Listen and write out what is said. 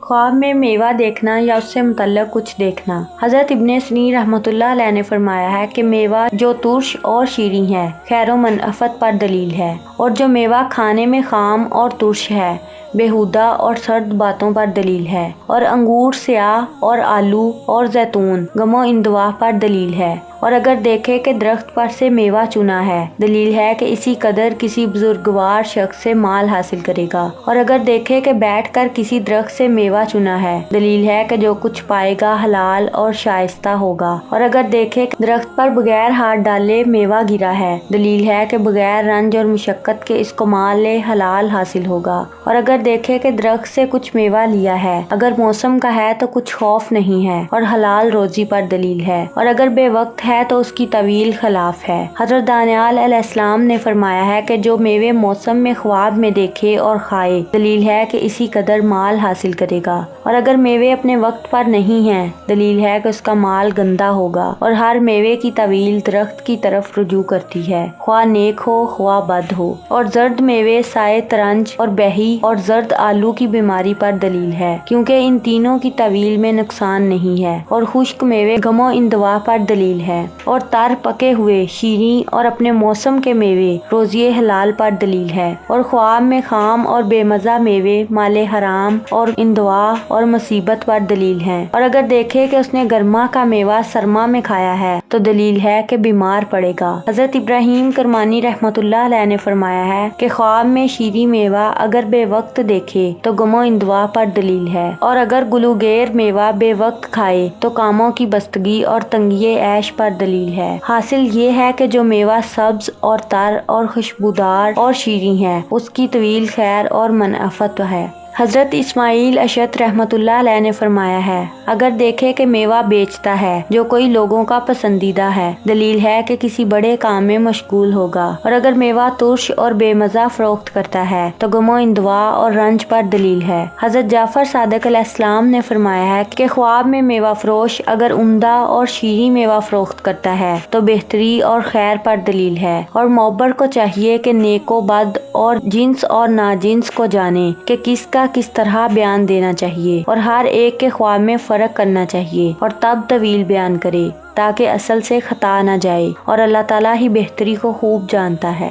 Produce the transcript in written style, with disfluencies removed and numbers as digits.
خواب میں میوہ دیکھنا یا اس سے متعلق کچھ دیکھنا۔ حضرت ابن سیرین رحمۃ اللہ علیہ نے فرمایا ہے کہ میوہ جو ترش اور شیریں ہے خیر و منفعت پر دلیل ہے، اور جو میوہ کھانے میں خام اور ترش ہے بیہودہ اور سرد باتوں پر دلیل ہے، اور انگور سیاہ اور آلو اور زیتون غم و اندواہ پر دلیل ہے، اور اگر دیکھے کہ درخت پر سے میوہ چنا ہے دلیل ہے کہ اسی قدر کسی بزرگوار شخص سے مال حاصل کرے گا، اور اگر دیکھے کہ بیٹھ کر کسی درخت سے میوہ چنا ہے دلیل ہے کہ جو کچھ پائے گا حلال اور شائستہ ہوگا، اور اگر دیکھے کہ درخت پر بغیر ہاتھ ڈالے میوہ گرا ہے دلیل ہے کہ بغیر رنج اور مشقت کے اس کو مال حلال حاصل ہوگا، اور اگر دیکھے کہ درخت سے کچھ میوہ لیا ہے اگر موسم کا ہے تو کچھ خوف نہیں ہے اور حلال روزی پر دلیل ہے، اور اگر بے وقت ہے تو اس کی طویل خلاف ہے۔ حضرت دانیال علیہ السلام نے فرمایا ہے کہ جو میوے موسم میں خواب میں دیکھے اور کھائے دلیل ہے کہ اسی قدر مال حاصل کرے گا، اور اگر میوے اپنے وقت پر نہیں ہیں دلیل ہے کہ اس کا مال گندا ہوگا، اور ہر میوے کی طویل درخت کی طرف رجوع کرتی ہے خواہ نیک ہو خواہ بد ہو، اور زرد میوے سائے ترنج اور بہی اور زرد آلو کی بیماری پر دلیل ہے کیونکہ ان تینوں کی طویل میں نقصان نہیں ہے، اور خشک میوے غم و اندواہ پر دلیل ہے، اور تر پکے ہوئے شیریں اور اپنے موسم کے میوے روزی حلال پر دلیل ہے، اور خواب میں خام اور بے مزہ میوے مال حرام اور اندواہ اور مصیبت پر دلیل ہیں، اور اگر دیکھے کہ اس نے گرما کا میوہ سرما میں کھایا ہے تو دلیل ہے کہ بیمار پڑے گا۔ حضرت ابراہیم کرمانی رحمۃ اللہ علیہ نے فرمایا ہے کہ خواب میں شیریں میوہ اگر بے وقت دیکھے تو غم و اندواہ پر دلیل ہے، اور اگر گلوگیر میوہ بے وقت کھائے تو کاموں کی بستگی اور تنگی عیش پر دلیل ہے۔ حاصل یہ ہے کہ جو میوہ سبز اور تر اور خوشبودار اور شیریں ہے اس کی طویل خیر اور منفعت ہے۔ حضرت اسماعیل اشعث رحمۃ اللہ علیہ نے فرمایا ہے اگر دیکھے کہ میوہ بیچتا ہے جو کوئی لوگوں کا پسندیدہ ہے دلیل ہے کہ کسی بڑے کام میں مشغول ہوگا، اور اگر میوہ ترش اور بے مزہ فروخت کرتا ہے تو غم و اندواہ اور رنج پر دلیل ہے۔ حضرت جعفر صادق علیہ السلام نے فرمایا ہے کہ خواب میں میوہ فروش اگر عمدہ اور شیریں میوہ فروخت کرتا ہے تو بہتری اور خیر پر دلیل ہے، اور معبر کو چاہیے کہ نیک و بد اور جنس اور ناجنس کو جانے کہ کس کا کس طرح بیان دینا چاہیے، اور ہر ایک کے خواب میں فرق کرنا چاہیے اور تب طویل بیان کرے تاکہ اصل سے خطا نہ جائے، اور اللہ تعالیٰ ہی بہتری کو خوب جانتا ہے۔